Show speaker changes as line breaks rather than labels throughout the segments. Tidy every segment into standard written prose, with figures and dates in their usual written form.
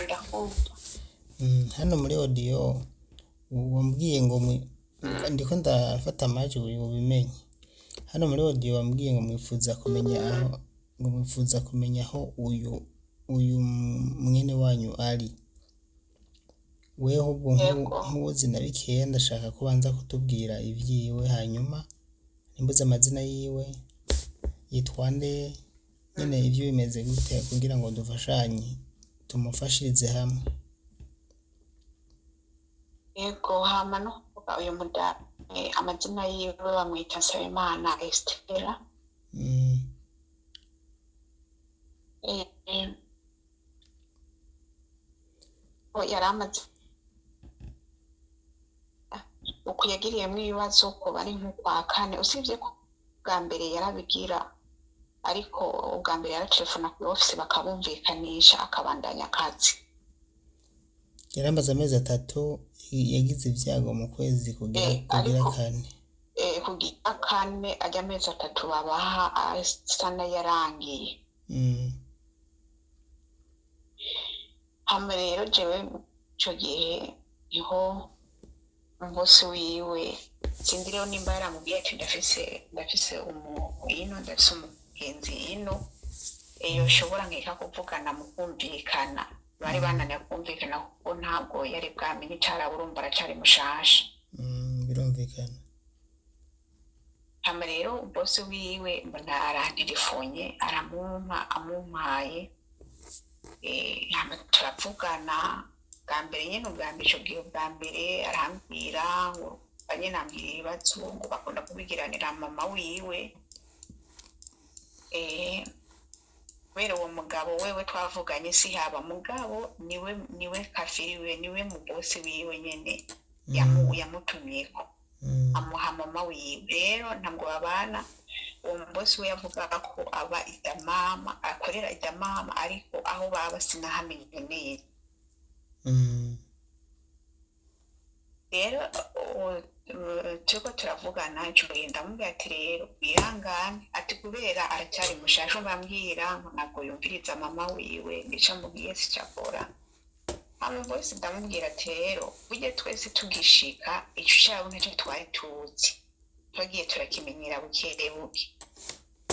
ndakumva.
hano muri audio wambwiye ngo ndiko ndafata amajwi ubimenye. Hano muri audio wambwiye ngo mwifuza kumenya aho uyu mwene wanyu ari. Weho ubwo nk'uzi na bikeya ndashaka ko banza kutubwira ivyiwe, hanyuma nimbuza amazina yiwe, yitwa nde, nyene ivyo bimeze gute, kugira ngo dufashanye tumufashirize hamwe.
Yego, hama no kuvuga uyu mudamu amazina yiwe bamwita Nsabimana Estera. Yaramaze uko yagiriyemwo ibibazo ko bari nk'ukwa kane, usibye ko bwa mbere yarabigira, ariko ubwa mbere yaratelefona kuri ofisi bakabumvikanisha akabandanya akazi.
Yaramaze amezi 3 yagize ivyago mu kwezi kugira kane.
Kugira kane ajya amezi 3 babaha sana yarangiye. Hama rero jewe ico gihe niho umubosi wiwe sindi rero nimba yaramubwiye ati ndafise umugenzi ino yoshobora nkeka kuvugana mu kumvikana. Bari bananiye kumvikana kuko ntabwo yari bwamenye icarabura, aracari mushasha.
Birumvikana.
Hama rero bosi wiwe mbona arantelefonye amumpaye, hama turavugana bwa mbere nyene, ubwa mbere ico gihe bwa mbere arambwira ngo nyene ambwira ibibazo ngo bakunda kubigiranira mama wiwe. Kubera uwo mugabo wewe twavuganye si haba mugabo niwe kafiriwe, niwe mu bosi wiwe nyene yamutumyeko amuha mama wiwe. Rero ntabwo babana. Uwo bosi we yavuga ko aba idamama, akorera idamama, ariko aho baba sinahamenye neza. Rero turiko turavugana ico gihe ndamubwira ati rero wihangane, ati kubera aracyari mushasha mbambwira ngo ntabwo yumviriza mama wiwe ndica mubwiye sicakora. Hama bose ndamubwira ati rero burya twese tugishika ico cabo ntacyo twari tuzi, twagiye turakimenyera buke.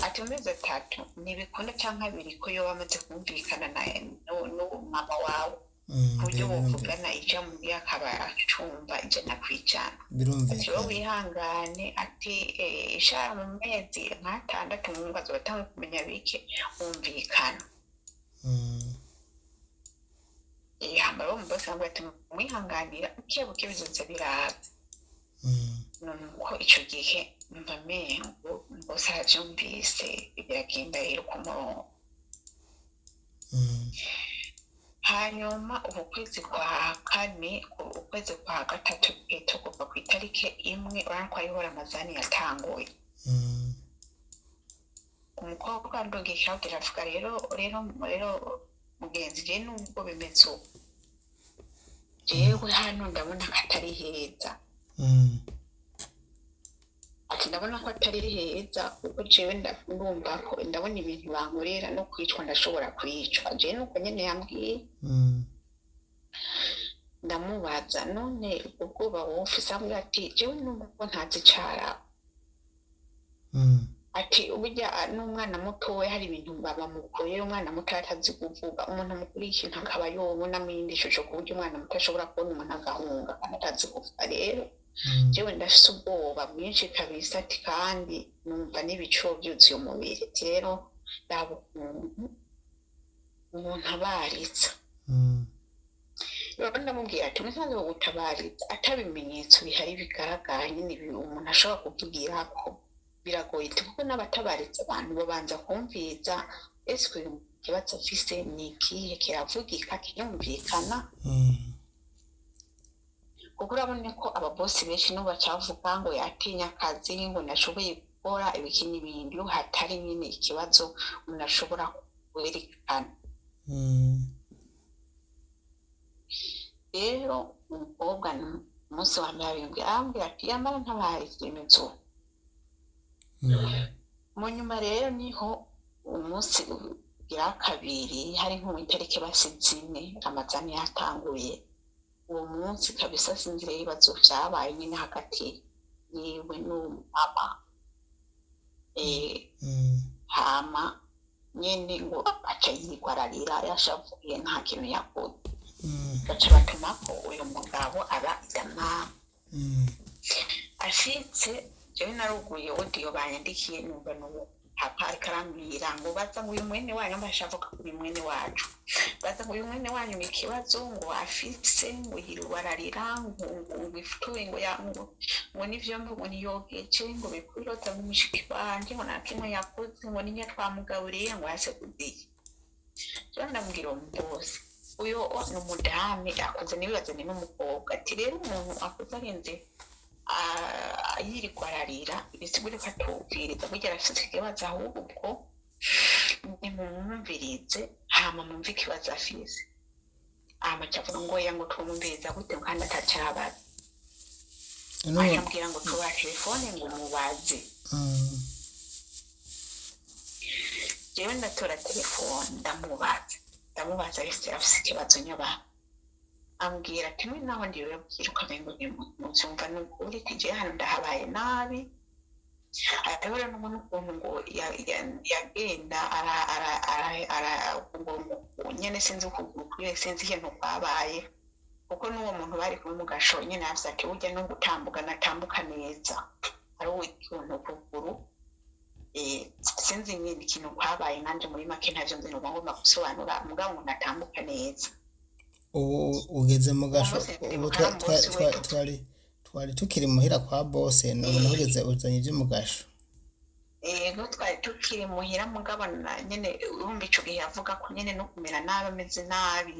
Ati mu mezi 3 ntibikunda canke 2 ko yoba amaze kumvikana naye n'uwo mama wawe kuburyo buvugana ija muri akaba acumba ijana kwijana. Ati wowe wihangane, ati ishara mu mezi 6 mu bazo batanga kumenya bike wumvikana. Hama bo mbose ngo ati mwihanganira ukebuke bizoza biraza. Nuko ico gihe mbamenye ngo mbose aravyumvise biragenda rero ku murongo. Hanyuma ukwezi kwa kane, ukwezi kwa gatatu kuva ku itariki 1 urana ko ayobora amazani yatanguye. Umukobwa ndongesha avuga rero mugenzi je nubwo bimeze uko jewe hano ndabona ko atari heza. Ati ndabona ko atari heza kuko jewe ndumva ko ndabona ibintu bankorera no kwicwa ndashobora kwicwa. Je nuko nyene yambwiye. Ndamubaza none ubwoba wofise, ambwira ati jewe nubwo ntazi cara. Ati uburya n'umwana muto we hari ibintu baba mukorera, umwana muto atazi kuvuga, umuntu mukuri ikintu akaba yobona mwindisho cyo kuburyo umwana muto ashobora kubona umuntu agahunga kandi atazi kuvuga. Rero jewe ndafise ubwoba bwinshi kabisa, ati kandi numva n'ibico byuzuye umubiri. Rero ndabo umuntu abaritsa. Rero ndamubwira ati musanze gutabaritsa atabimenyetso bihari bigaragara nyine umuntu ashobora kuvugira ko biragoye, kuko n'abatabaritse abantu babanza kumviza ese ikibazo afise ni ikihe, kiravugika kiyumvikana. Kuko urabona ko ababosi benshi n'ubu bacavuga ngo yatinya akazi, ngo nashoboye gukora ibiki n'ibindi, hatari nyine ikibazo umuntu ashobora kwerekana. Rero umukobwa umunsi wa mbere arambwira ati yamara ntabaritse imizo. Mu nyuma rero niho umunsi gira kabiri hari nk'umutariki basizine Ramazani yatanguye uwo munsi kabisa sinzire ibibazo vyabaye nyine hagati yiwe n'umama hama nyine ngo aca yigwararira yashavuye nta kintu yakoze baca batumako uyu mugabo arajyana ashitse jewe naruguye audio banyandikiye numva n'ubu papa arambwira ngo baza ngo uyu mwene wanyu mbashavuga kuri mwene wacu baza ngo uyu mwene wanyu ikibazo ngo afise ngo yirwararira ngo bifutuye ngo ngo nivyo ngo niyogeje ngo bikurota mu mishiki banje ngo nakimwe yakoze ngo ninya twamugaburiye ngo yase kudiye cyo ndambwira umbosi uyo n'umudame akoze nibibaze ni n'umukobwa ati rero umuntu akoze arenze yirwararira bisigure ko atubwiriza kugira afite ikibazo ahubwo nimumumvirize hama mumve ikibazo afise amacavuga ngo yango twumviriza gute kandi atacabaza akambwira ngo tuba telefone ngo mubaze jewe ndatora telefone ndamubaza afise ikibazo nyaba ambwira ati mwe naho ndiwe bwiruka mengo nzumva n'ukuri kije hano ndahabaye nabi atahora n'umuntu ukuntu ngo yagenda ngo nyene sinzi ukuguru sinzi ikintu kwabaye kuko n'uwo muntu bari kumwe mu gasho nyene yavise ati urya no gutambuka natambuka neza ari uw'ikintu kuguru sinzi nyine ikintu kwabaye nanje muri make ntavyo nzi ngomba gusobanura mugabo ngo natambuka neza
ugeze mu gasho twari tukiri muhira kwa bose none ugeze uzanye ibyo mu gasho
no twari tukiri muhira mugabo nyene urumva ico gihe yavuga ko nyene no kumera nabi ameze nabi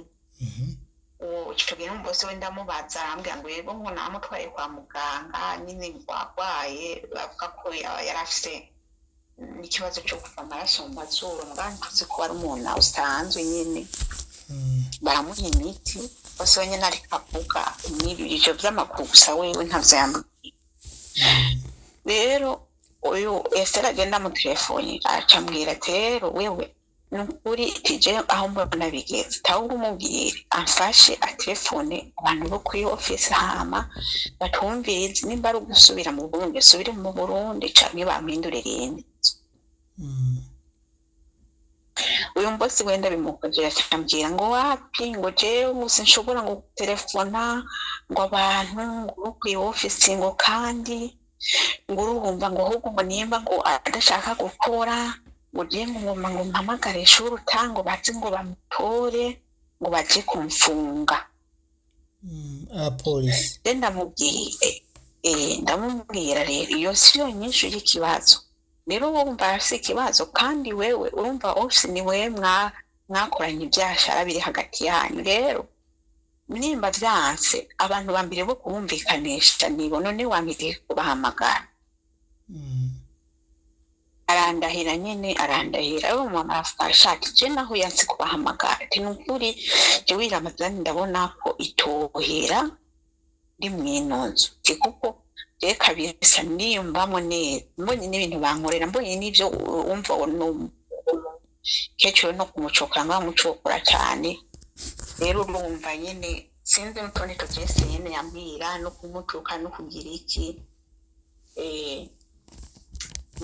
ico gihe bose wenda mubaza arambwira ngo yego ngo namutwaye kwa muganga nyine ngwagwaye bavuga ko yarafise n'ikibazo cyo kuva amaraso mu mazuru muganga tuzi ko ari umuntu usanzwe nyene baramuha imiti bose nyine ariko avuga n'ibyo vy'amakugusa wewe ntavyo yambwiye rero uyu Esther agenda mu telefoni acambwira ati rero wewe nukuri tije aho mbona bigeze tawuri umubwire amfashe atelefone abantu bo kuri office hama batumvirize nimba ari gusubira mu Burundi subire mu Burundi canke bampindurire iyindi uyu mbosi wenda bimukoje cyambwira ngo wapi ngo jewe musi nshobora ngo telefona ngo abantu ngo ku office ngo kandi ngo urumva ngo ahubwo ngo nimba ngo adashaka gukora ngo je ngo mpamagare ishuri utango bazi ngo bamutore ngo baje kumfunga
police
ndamubwira rero iyo siyo nyinshi y'ikibazo rero wumva afise ikibazo kandi wewe urumva office ni wewe mwakoranye ibyashara biri hagati yanyu rero nimba vyanse abantu bambire bo kumvikanisha nibo none wamide kubahamagara arandahira uwo mama afashaka je naho yanse kubahamagara ati nukuri je wiramazani ndabona ko itohera ndi mwinozo kuko reka bisa niyumvamo neza mbonye n'ibintu bankorera mbonye n'ivyo umva no kecho no kumucoka ngamucokora cyane rero urumva nyene sinzi n'utundi tugese nyene yambwira no kumutuka no kugira iki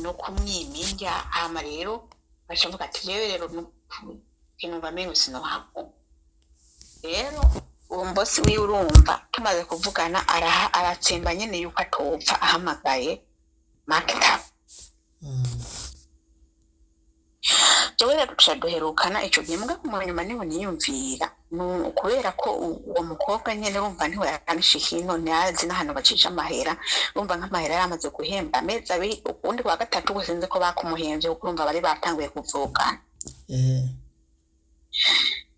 no kumwiminja hama rero bashavuga ati rero kintu bamenye sinohako rero uwo mbosi wiwe urumva tumaze kuvugana aratsemba nyene yuko atopfa ahamagaye makita Jowe tuca duherukana ico gihe mbwa mu nyuma niho niyumvira kubera ko uwo mukobwa nyene urumva ntiwe yakanishika none yazi n'ahantu bacisha amahera urumva nk'amahera yamaze guhemba amezi abiri ukundi kwa gatatu gusinze ko bakumuhemvye kuko urumva bari batanguye kuvugana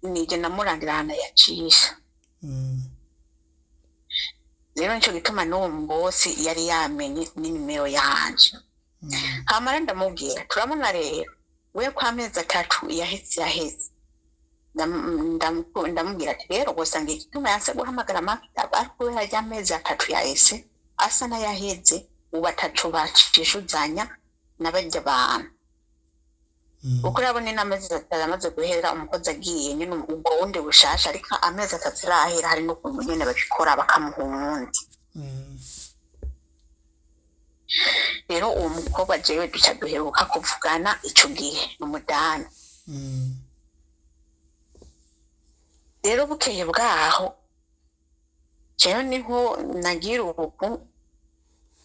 nije namurangira hana yacisha rero nico gituma n'uwo mbosi yari yamenye n'inimero yanje hamara ndamubwira turabona rero we kwa amezi atatu yaheze ndamubwira ati rero gusa ngo igituma yanse guhamagara makita ariko we hajya amezi atatu yaheze asa n'ayaheze ubu atatu bacishuzanya n'abajya abantu kuko urabona inamezi amaze guhera umukozi agiye nyine ubwo wundi bushasha ariko amezi atatu arahera hari n'ukuntu nyine babikora bakamuha umundi. Rero uwo mukobwa jewe duca duheruka kuvugana ico gihe n'umudamu. Rero bukeye bwaho jewe niho nagira ubuku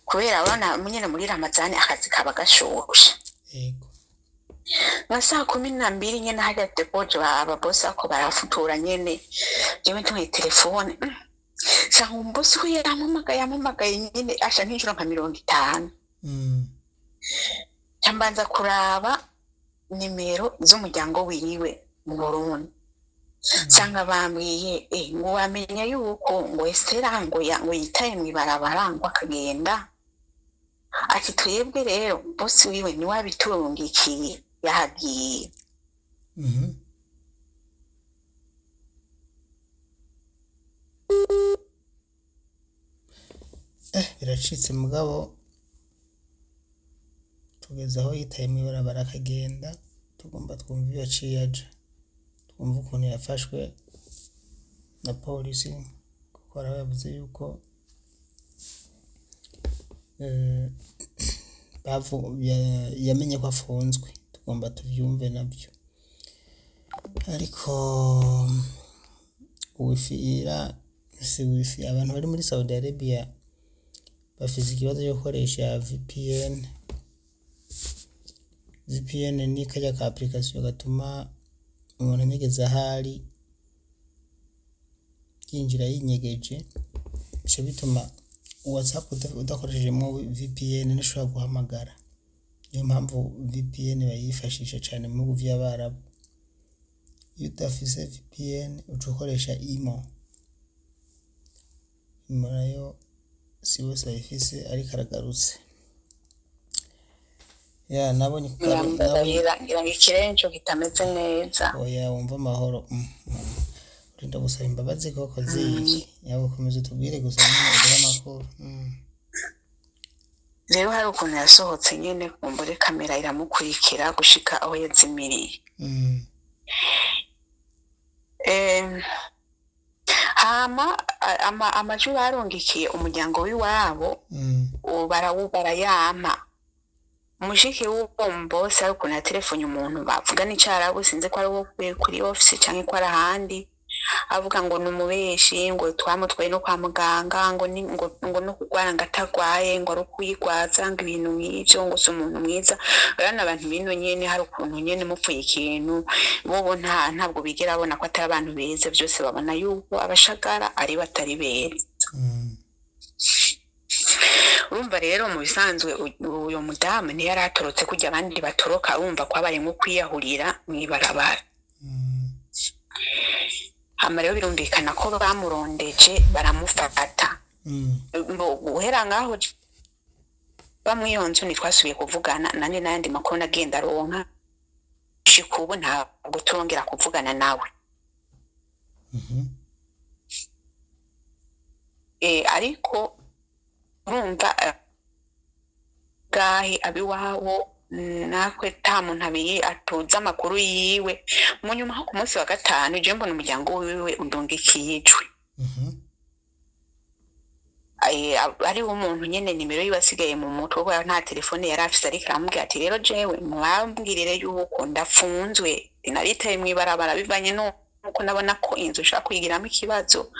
kubera abana nyine muri Ramazani akazi kaba gashushe.
Yego.
Na saa 12 nyene hajya depoje ababosi ako barafutura nyene jewe ntuye telefone sanga umbosi ko yampamagaye nyene asha nk'inshuro nka 50. Cyambanza kuraba nimero z'umuryango wiwe mu Burundi sanga bambwiye ngo wamenya yuko ngo Estera ngo yitaye mwibarabara ngo akagenda ati twebwe rero bosi wiwe ni wabitungikiye yahagiye.
Biracitse mugabo tugeze aho yitaye mwibarabara akagenda tugomba twumva iyo yaciye aja twumva ukuntu yafashwe na polisi kuko yavuze yuko yamenye ko afunzwe tugomba tuvyumve nabyo ariko wifi abantu bari muri Saudi Arabia bafise ikibazo cyo gukoresha VPN ni kajya ka application gatuma umuntu anyegeza ahari yinjira yinyegeje cyo bituma WhatsApp udakoreshejemo VPN nishobora guhamagara. Niyo mpamvu VPN bayifashisha cyane mu bihugu by'Abarabu. Iyo udafise VPN ucokoresha Imo nayo si wese ayifise ariko aragarutse. Nabonye
ikirenco kitameze neza.
Oya wumva amahoro. Urinda gusaba imbabazi koko ziki yawe komeza tubwire gusa nyine amakuru.
Rero hari ukuntu yasohotse nyene kumbure kamera iramukurikira gushika aho yazimiriye. Hama amajwi barongikiye umuryango w'iwabo barayama. Umushiki w'uwo mbose ari ukuntu yaterefone umuntu bavuga n'icarabu sinzi ko ari wo kuri office canke ko ari ahandi avuga ngo numubeshi ngo twamutwaye no kwa muganga ngo no kugwara ngatagwaye ngo ari kwigwaza ngo ibintu nk'ivyo ngo se umuntu mwiza urana abantu bino nyene hari ukuntu nyene mupfuye ikintu bobo ntabwo bigera abona ko atari abantu beza byose babona yuko abashagara ari batari beza. Urumva rero mu bisanzwe uyo mudamu ni yaratorotse kujya abandi batoroka urumva ko abari nko kwiyahurira mwibarabara. Hama rero birumvikana ko bamurondeje baramufata. Guhera ngaho bamwiyonze nitwasubiye kuvugana nane nandi makuru nagenda ronka shikubu ntabwo turongera kuvugana nawe. Ariko urumva gahi abiwawo nakwe muntu abiye atuza amakuru yiwe mu nyuma ho ku munsi wa gatanu je mbona umuryango wiwe undongikiye ijwi. Ari umuntu nyene nimero yibasigaye mu mutwe ko nta telefone yari afise ariko aramubwira ati rero jewe mwambwirire yuko ndafunzwe naritaye mwibarabara bivanye nuko nabona ko inzu ushaka kuyigiramo ikibazo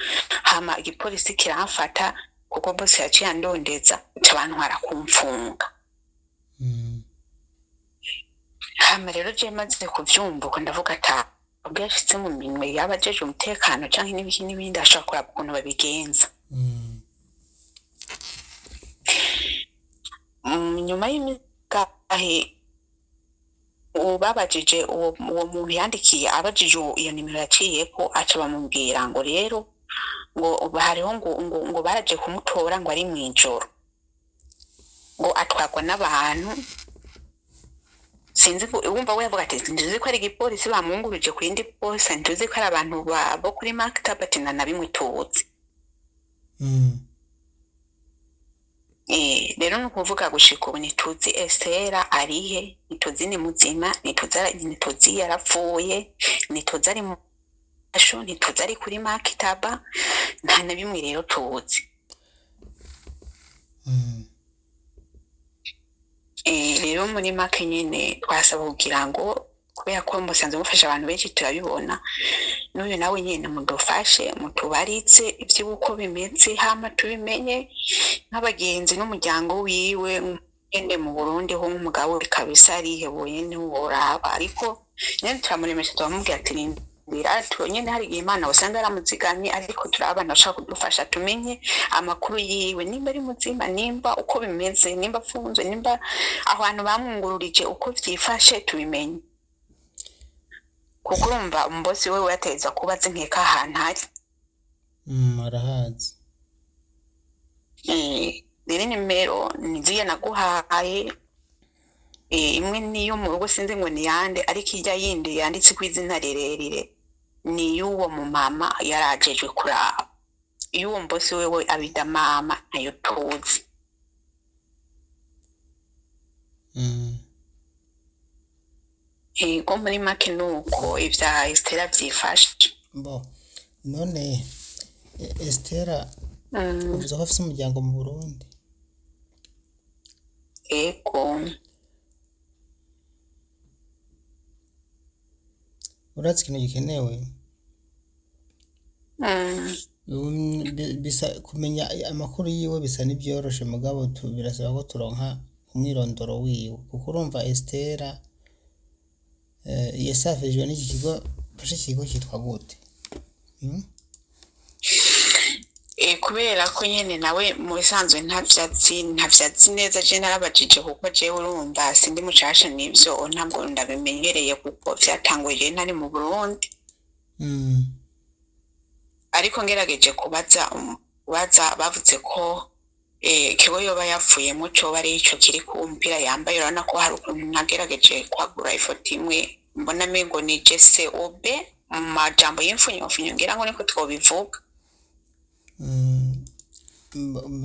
hama igipolisi kiramfata kuko bose yaciye andondeza abantu harakumfunga. Hama rero je maze kuvyumva ko ndavuga ata ubwo yashitse mu minwe yabajeje umutekano canke n'ibindi ashaka kuraba ukuntu babigenza. Nyuma y'imikahe babajije uwo muntu yandikiye abajije iyo nimero yaciyeko aca bamubwira ngo rero ngo hariho ngo baraje kumutora ngo ari mwijoro ngo atwagwa n'abantu sinzi ko wumva we yavuga ati ntuzi ko ari igipolisi bamwunguruje ku yindi polisi ntuzi ko ari abantu bo kuri maktaba ati na bimwe tuzi. rero ni ukuvuga gushika ubu ntituzi Estera arihe, ntituzi ni muzima, ntituzi yarapfuye, ntituzi ari mu gasho, ntituzi ari kuri makitaba, nta na bimwe rero tuzi. Rero muri make nyine twasaba kugira ngo kubera ko musanze mufasha abantu benshi turabibona, n'uyu nawe nyine mudufashe mutubaritse iby'uko bimeze hama tubimenye nk'abagenzi n'umuryango wiwe ngende mu Burundi ho nk'umugabo kabisa arihebuye ntiworaba, ariko nyine turamuremesha turamubwira ati rindira nyine hari igihe Imana usanga yaramuzigamye, ariko turabana bashaka kudufasha tumenye amakuru yiwe, nimba ari muzima, nimba uko bimeze, nimba afunzwe, nimba abantu bamwungururije uko byifashe tubimenye, kuko urumva umubosi we yateza kuba azi nkeka ahantu ari.
Arahazi.
Rero nimero niziye naguhaye, imwe niyo mu rugo sinzi ngo ni yande, ariko ijya yindi yanditse ku izina rirerire ni y'uwo mu mama yarajejwe kuraba, y'uwo mbosi wewe abida mama nayo tuzi. Ko muri make nuko ivya Estera vyifashe.
None Estera uvuze ko afise umuryango mu Burundi?
Ego.
Urazi ikintu gikenewe? Bisa kumenya amakuru yiwe bisa n'ibyoroshe, mugabo birasaba ko turonka umwirondoro wiwe, kuko urumva Estera yasafijwe n'iki kigo, pashe ikigo cyitwa gute?
Kubera ko nyene nawe mu bisanzwe ntavyazi neza, je narabajije kuko je urumva sindi mushasha n'ivyo ntabwo ndabimenyereye, kuko vyatanguye ntari mu Burundi. Ariko ngerageje kubaza bavuze ko kibo yoba yapfuyemo coba ari ico kiri ku mpira yambaye, urabona ko hari ukuntu nagerageje kwagura ifoto imwe mbona mengo ni JCOB mu majambo y'imfunyofunyo, ngira ngo niko twobivuga.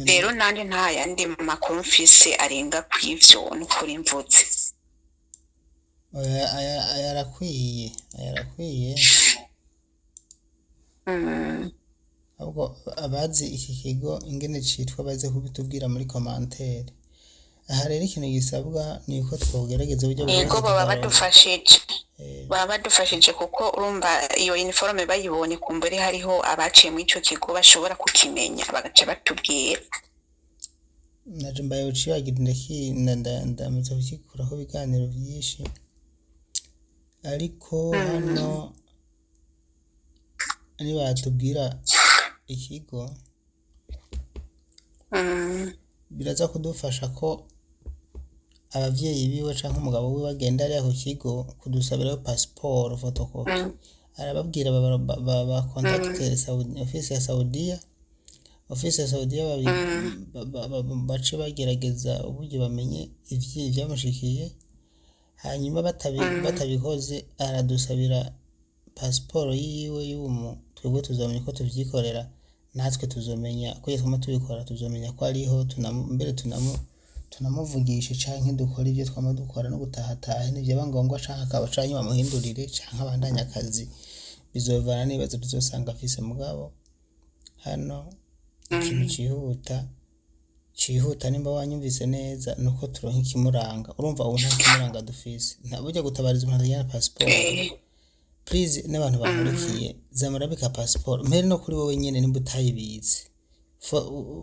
Rero nanje nta yandi makuru mfise arenga kw'ivyo n'ukuri mvuze.
Ayarakwiye. Ahubwo abazi iki kigo ingene citwa baze kubitubwira muri commentaire. Aha rero ikintu gisabwa ni uko twogerageza uburyo
baba badufashije kuko urumva iyo uniforme bayibonye kumbere hariho abaciye mu ico kigo bashobora kukimenya bagaca batubwira.
Naje mbaye uciyagira ndamaze kukikuraho ibiganiro byinshi, ariko hano ni batubwira ikigo biraza kudufasha ko abavyeyi biwe canke umugabo wiwe bagenda ari ku kigo kudusabirayo passport photocopy, arababwira ba contacte office ya Saudiya bace bagerageza uburyo bamenye ivyamushikiye, hanyuma batabikoze aradusabira passport yiwe y'umu, twebwe tuzamenya ko tuvyikorera, natwe tuzomenya ko yatuma tubikora, tuzomenya ko ariho mbere tunamuvugisha canke dukora ibyo twama dukora no gutahatahe n'ivyo bangombwa, canke akaba canke bamuhindurire canke abandanya akazi, bizovana n'ibibazo tuzosanga afise. Mugabo hano ikintu cihuta nimba wanyumvise neza nuko turonka ikimuranga. Urumva ubu nta kimuranga dufise, nta buryo gutabariza umuntu ajyana passport. Please n'abantu bamurikiye zamurabika passport mbere no kuri wowe nyene nimba utayibize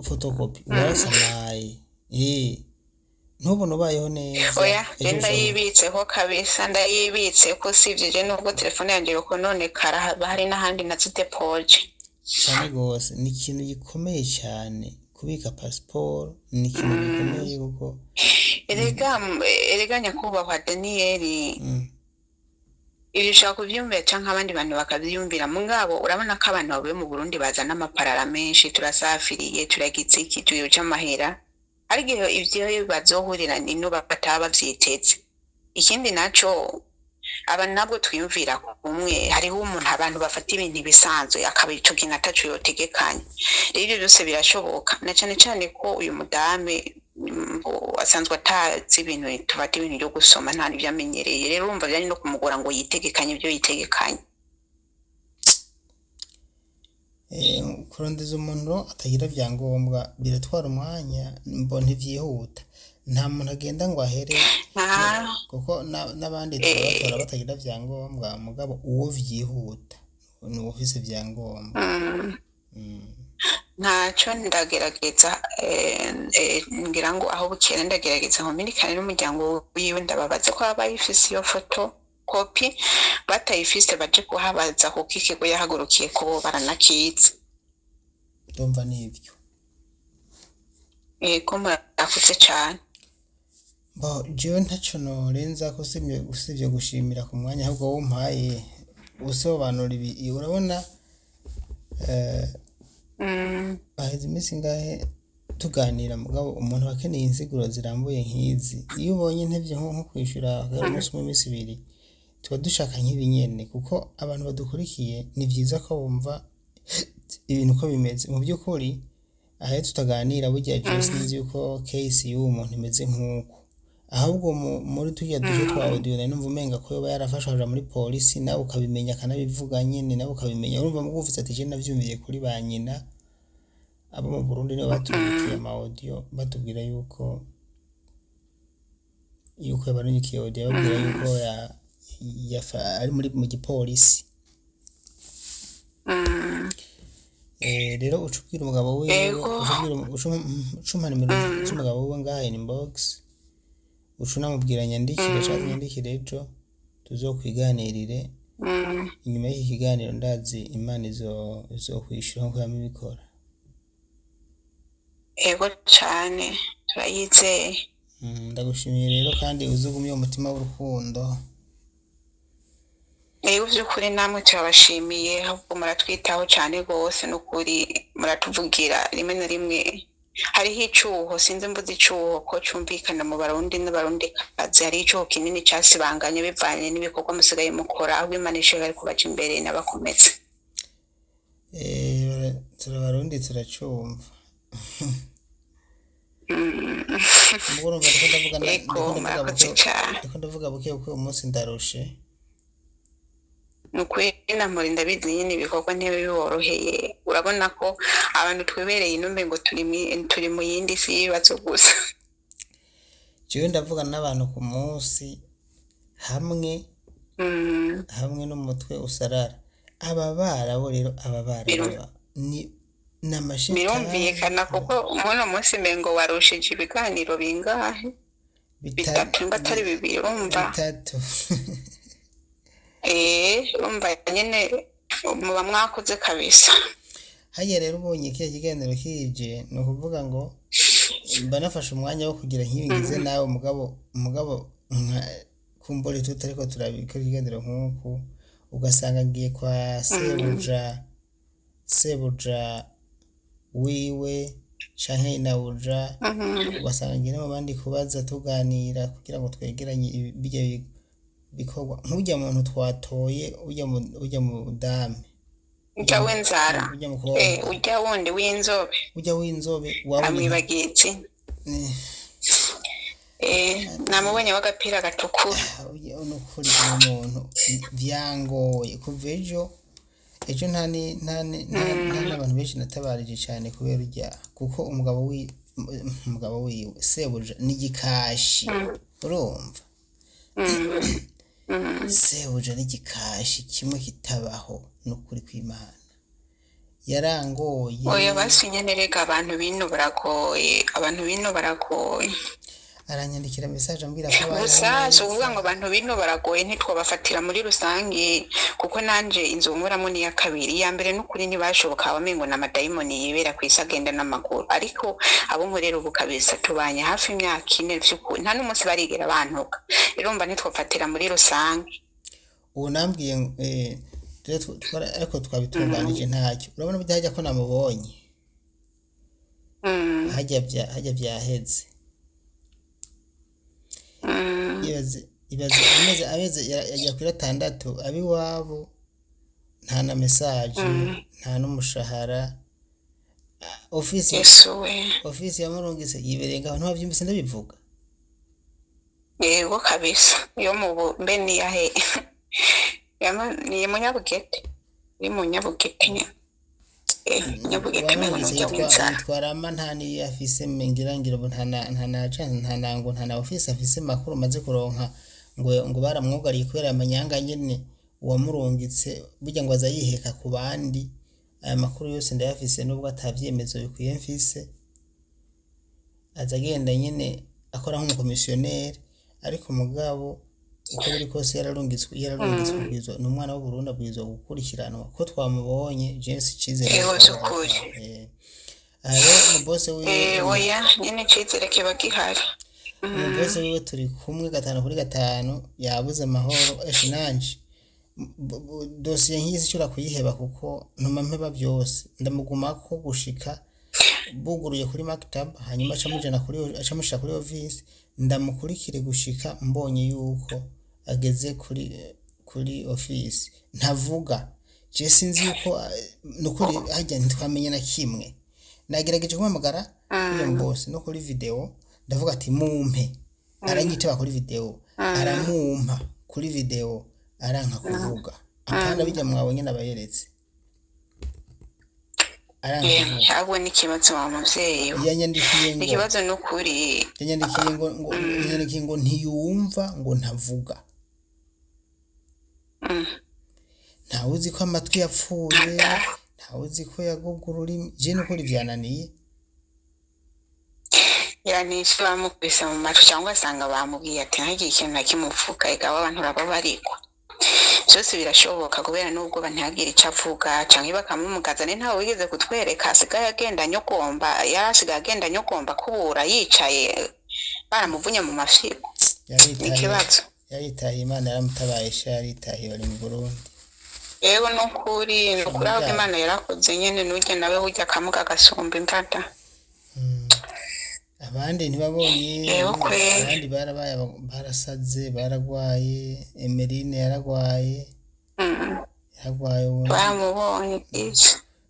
photocopy urasamaye ntubona ubayeho neza.
Oya ndayibitseho kabisa, ndayibitse ko sivye nubwo telefone yanje yuko none kara hari n'ahandi nazite poje
cyane gose. Ni ikintu gikomeye cyane kubika passport, ni ikintu gikomeye kuko erega nyakubahwa Daniel, ibi ushaka kuvyumvira canke abandi bantu bakavyumvira, mugabo urabona ko abantu bavuye mu Burundi bazana amaparara menshi, turasafiriye turagize iki tuyoca amahera, ariko ivyo bazohurira nino bataba bavyiteze. Ikindi naco
abantu nabwo twiyumvira kumwe, hariho umuntu abantu bafata ibintu bisanzwe akaba ico kintu ataco yotegekanye, rero ibyo byose birashoboka, na cane cane ko uyu mudame asanzwe atazi ibintu tubata ibintu byo gusoma nta n'ibyo amenyereye, rero urumva byari no kumugora ngo yitegekanye ibyo yitegekanye.
kurondeza umuntu atagira vyangombwa biratwara umwanya, mbona ntivyihuta, nta muntu agenda ngo ahere kuko n'abandi turabatora batagira vyangombwa, mugabo uwo vyihuta ni uwufise vyangombwa.
Ntacyo ndagerageza ngira ngo aho bukera ndagerageza nkominikane n'umuryango wiwe, ndababaza ko baba bayifise iyo foto kopi, batayifise baje kuhabaza kuko ikigo yahagurukiye ko baranakiza.
Ndumva nivyo.
Ko murakoze cane.
Jewe ntaco norenza ko usivye gushimira ku mwanya ahubwo wumpaye usobanura ibi, urabona haheze iminsi ngahe tuganira, mugabo umuntu akeneye insiguro zirambuye nk'izi, iyo ubonye ntevye nko kwishura umunsi umwe iminsi ibiri, tuba dushaka nk'ibinyene, kuko abantu badukurikiye ni vyiza ko bumva ibintu uko bimeze mu by'ukuri. Ahe tutaganira burya jewe sinzi yuko case y'uwo muntu imeze nk'uko, ahubwo muri tujya duce twa audio na numva umenga ko yoba yarafashwe aja muri polisi, nawe ukabimenya akanabivuga nyene, nawe ukabimenya, urumva muguvuze ati je navyumviye kuri ba nyina abo mu Burundi nibo batubikiye ama audio batubwira yuko yabarunyikiye audio babwira yuko ari mu gipolisi. Rero ucubwira umugabo wiwe, ucumpa nimero z'umugabo wiwe ngaha inbox, ucunamubwira nyandikire cyangwa nyandikire ejo tuzokwiganirire. Inyuma y'iki kiganiro ndazi Imana izokwishura nkuko yamibikora.
Ego cane turayizeye.
Ndagushimiye rero kandi uzugumye umutima w'urukundo.
By'ukuri namwe turabashimiye, ahubwo muratwitaho cyane rwose, n'ukuri muratuvugira rimwe na rimwe. Hariho icuho, sinzi mbuze icuho ko cumvikana mu Barundi n'Abarundikazi, hariho icuho kinini casibanganye bivanye n'ibikorwa musigaye mukora, ahubwo Imana ishobora kubaca imbere n'abakometse.
Turabarundi turacumva. Mugorumva ndiko ndavuga buke uko umunsi ndarushe.
Nukuri namuri ndabizi nyine ibikorwa ntebe biboroheye, urabona ko abantu twibereye inumbe ngo turi mu yindi si yibazo gusa.
Jewe ndavuga n'abantu ku munsi hamwe n'umutwe usarara, ababara bo rero ni namashitani.
Birumvikana kuko umuntu munsi mbengo warushije ibiganiro bingahe? Bitatu batari bibiri, urumva?
Bitatu.
Urumva nyene muba mwakoze kabisa.
Haya rero ubonye ikihe kiganiro kije, ni ukuvuga ngo banafashe umwanya wo kugira nk'ibingize nawe mugabo kumbure tutariko turabikora ikiganiro nk'uku, ugasanga ngiye kwa sebuja wiwe canke inabuja, ugasanga ngiye n'abandi kubaza tuganira kugira ngo twegeranye bijya bikorwa. Nk'ujya muntu twatoye ujya mu dame,
ujya w'inzara, ujya wundi w'inzobe amwibagitse, namubonye w'agapira gatukura.
Nukuri umuntu vyangoye kuva ejo nta n'abantu benshi natabarije cyane kubera urya, kuko umugabo wiwe sebuja n'igikashi, urumva? Sebuja n'igikashi kimwe kitabaho, nukuri kw'Imana yarangoye.
Oya basinye nerega abantu bino baragoye.
Aranyandikira message ambwira ko
gusa uvuga ngo abantu bino baragoye ntitwabafatira muri rusange, kuko nanje inzu nkoramo ni ya kabiri, ya mbere n'ukuri ntibashoboka, abamengo na madayimoni yibera ku isi agenda n'amaguru, ariko abo nkorera ubu kabisa tubanye hafi imyaka 4 vy'ukuri nta n'umunsi barigera bantuka, rero mba ntitwafatira muri rusange.
Ubu nambwiye ariko twabitunganije ntacyo, urabona byajya ko namubonye hajya byaheze. ibaze ameze yajya kuri 6 abiwabo nta na message nta n'umushahara ofisi
Yesu we.
ofisi yamurungitse yibereye ngaho ntabyumvise ndabivuga
Yego kabisa. Yo mu mbe ni yahe. Ni munyabugete. Ni munyabugete nyine. Nyabugete mu
yitwarama nta niyo afise ngira nta na ofisi afise makuru maze kuronka ngo baramwugariye kubera amanyanga nyene uwamurungitse burya ngo azayiheka ku bandi aya makuru yose ndayafise nubwo atavyemezo bikwiye mfise azagenda nyene akora nk'umukomisiyoneri ariko mugabo uko biri kose yararungitswe kugizwa n'umwana w'u Burundi abwirizwa gukurikiranwa ko twamubonye James Cizere mu boss wiwe
oya nyene Cizere kiba gihari
mu boss wiwe turi kumwe 5 yabuze amahoro eshinanje dosiye nk'izi cyura kuyiheba kuko ntuma mpeba byose ndamuguma ko gushika buguruye kuri maktaba hanyuma acamushira kuri office ndamukurikire gushika mbonye yuko ageze kuri office ntavuga je sinzi yuko nukuri hajya ntitwamenye na kimwe nagerageje kumamagara iyo boss no kuri video ndavuga ati mumpe aranyitaba kuri video aramumpa kuri video aranka kuvuga apana bijya mwabonye nabayeretse
Agwe n'ikibazo wa muvyeyi
yanyandikiye ngo
ikibazo n'ukuri
yanyandikiye ngo ntiyumva ngo ntavuga ntawuzi ko amatwi yapfuye ntawuzi ko yagugurura je n'ukuri byananiye
yanishe bamukubise mu matwi cyangwa asanga bamubwiye ati ntagiye ikintu nakimupfuka igaba abantu baba bariko byose birashoboka kubera nubwo bantagira icyo avuga cyangwa bakamumugazane ntawe wigeze kutwereka asigaye agenda nyogomba yarasigaye agenda nyogomba kubura yicaye baramuvunye mu mafiko ikibazo
yaritaye Imana yaramutabaye yaritaye bari mu Burundi
yego nukuri aho Imana yarakoze nyene nujye nawe hujya kamuga gasumba imbata
abandi ntibabonye abandi barabaye barasaze baragwaye Emeline yaragwaye
bamubonye iki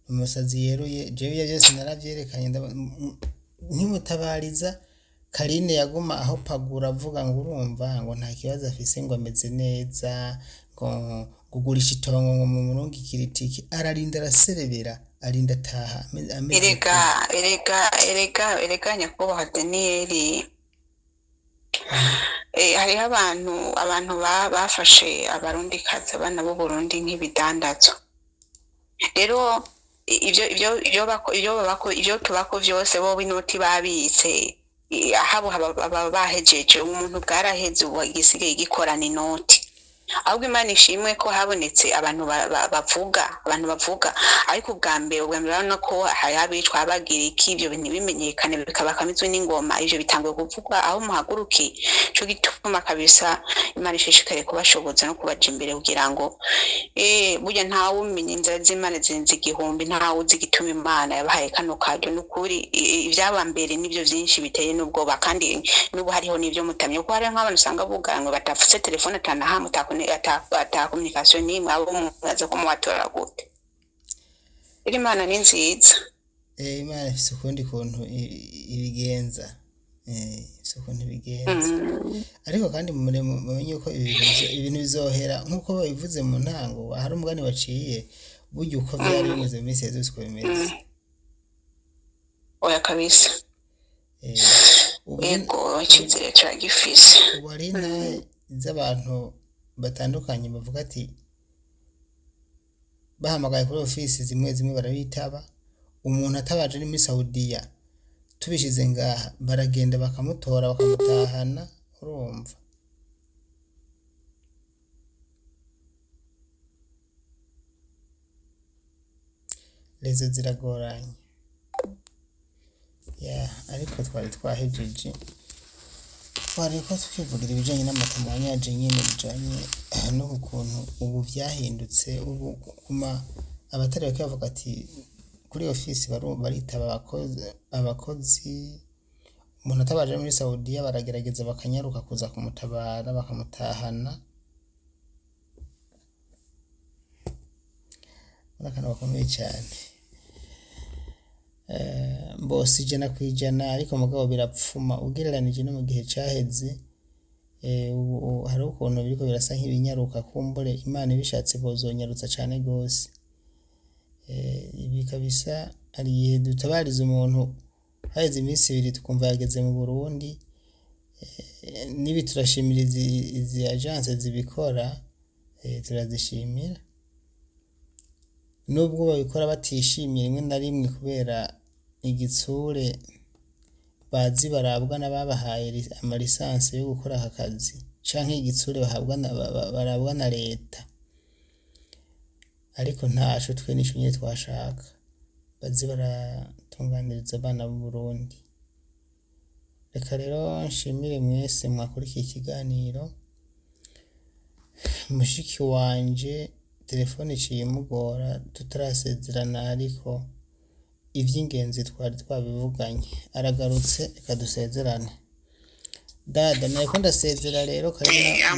umusazi yeruye jewe byose naravyerekanye ntimutabariza Karine yaguma aho pagura avuga ngo urumva ngo nta kibazo afise ngo ameze neza ngo gugurisha itongo ngo mu murongo ikiritiki ararinda araserebera arinda taha
erega nyakubahwa Danieli hariho abantu bafashe abarundi kazi abana b'u Burundi nk'ibidandazo rero ibyo tubako byose bo binoti babitse habo bahejeje umuntu bwaraheze ubu igisigaye gikorana inoti ahubwo Imana ishimwe ko habonetse abantu bavuga ariko ubwa mbere urabona ko hari abicwa bagira iki ibyo bintu bimenyekane bikaba kamizwe n'ingoma ivyo bitangiye kuvugwa aho muhaguruki cyo gituma kabisa Imana ishishikare kubashoboza no kubaja imbere kugira ngo burya ntawe umenya inzira z'Imana zinzi igihumbi ntawe uzi gituma Imana yabahaye kano karyo n'ukuri ibyaba mbere nibyo byinshi biteye n'ubwoba kandi n'ubu hariho nibyo mutamye kuko hari nk'abantu usanga buganwe batafutse telefone atanaha ata communication ni mwabo mubaza ko muwatora gute Imana ni nziza
Imana ifise ukundi kuntu ibigenza ukuntu bigenza ariko kandi mumenye ko ibintu bizohera nkuko babivuze mu ntango hari umugani baciye burya uko byari bimeze mu minsi yose uko bimeze
oya kabisa ego cyizere cyagifise
wari naye z'abantu batandukanye bavuga ati bahamagaye kuri ofisi zimwe barabitaba umuntu atabaje ni muri Saudiya tubishize ngaha baragenda bakamutora bakamutahana urumva lezo ziragoranye ariko twari twahejeje twariko tukivugira ibijanye n'amatamanya yaje nyene bijanye n'ukuntu ubu byahindutse ubu kuma abatari bakavuga ati kuri ofisi baritaba abakozi umuntu atabaje muri Saudiya baragerageza bakanyaruka kuza kumutabara bakamutahana, akantu gakomeye cyane. Mbose 100% ariko mugabo birapfuma ugereranije no mu gihe caheze. Ubu hari ukuntu biriko birasa nk'ibinyaruka, kumbure Imana ibishatse bozonyarutsa cane gose. Ibi kabisa ari igihe dutabariza umuntu haheze iminsi 2 tukumva yageze mu Burundi. Nibi turashimira izi agence zibikora, turazishimira nubwo babikora batishimiye rimwe na rimwe kubera igitsure bazi barabwa n'ababahaye amalisansi yo gukora aka kazi, canke igitsure barabwa na leta, ariko ntaco twe nico nyene twashaka, bazi baratunganiriza abana b'u Burundi. Reka rero nshimire mwese mwakurikiye ikiganiro. Mushiki wanje telefone iciye imugora tutarasezerana, ariko ivy'ingenzi twari twabivuganye, aragarutse reka dusezerane. Dada nariko ndasezera rero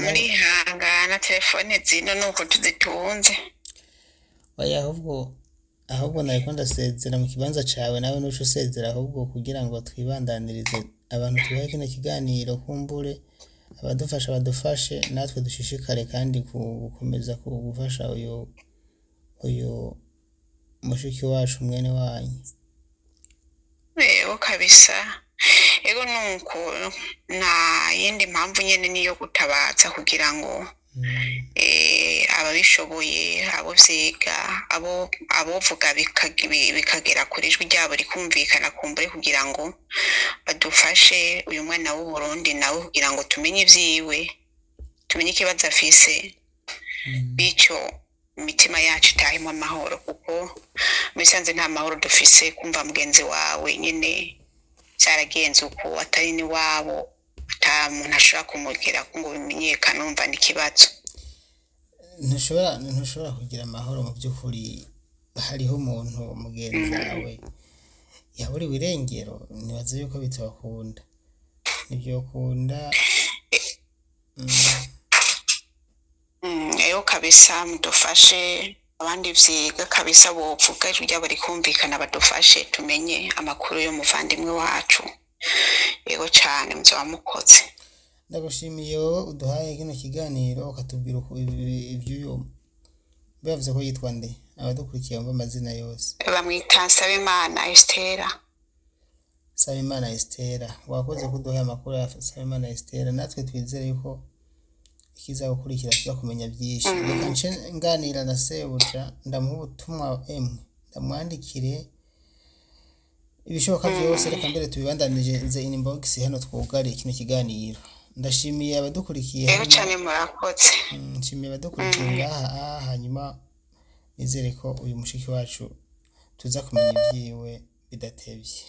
muri hangana telefone zino nuko tuzitunze.
Oya ahubwo nariko ndasezera mu kibanza cawe, nawe nuco usezera ahubwo kugira ngo twibandanirize abantu tubahe kino kiganiro, kumbure abadufasha badufashe, natwe dushishikare kandi gukomeza kugufasha uyu mushiki wacu mwene wanyu.
Kabisa ego nuko nta yindi mpamvu nyene niyo gutabaza kugira ngo ababishoboye abo vyiga abovuga bikagera kuri ijwi ryabo rikumvikana kumbure, kugira ngo badufashe uyu mwana w'u Burundi nawe, kugira ngo tumenye ivyiwe, tumenye ikibazo afise, bico imitima yacu itahemo amahoro, kuko mubisanze nta mahoro dufise kumva mugenzi wawe nyene cyaragenze uko atari ni wabo, ata muntu ashobora kumugera ngo bimenyekane, umva n'ikibazo.
Ntushobora kugira amahoro mu by'ukuri. Hariho umuntu mugenzi wawe yaburiwe irengero, nibaza yuko bitabakunda, ntibyokunda.
Eyo kabisa mudufashe, abandi vyiga kabisa bovuga ijwi ryabo rikumvikana, badufashe tumenye amakuru yo muvandimwe wacu. Yego cyane muzaba mukoze.
Ndagushimiye wowe uduhaye kino kiganiro ukatubwira ivy'uyo bavuze ko yitwa nde, abadukurikiye bumva amazina yose.
Bamwita Nsabimana Estera.
Nsabimana Estera, wakoze kuduha amakuru ya Nsabimana Estera, natwe twizere yuko ikiza gukurikira tuza kumenya byinshi. Reka nce nganira na sebuja, ndamuha ubutumwa ndamwandikire ibishoboka byose, reka mbere tubibandanije inbox hano twugare kino kiganiro. Ndashimiye abadukurikiye
hano. Cyane murakoze.
Nshimiye abadukurikiye ngaha, hanyuma nizere ko uyu mushiki wacu tuza kumenya ibyiwe bidatevye.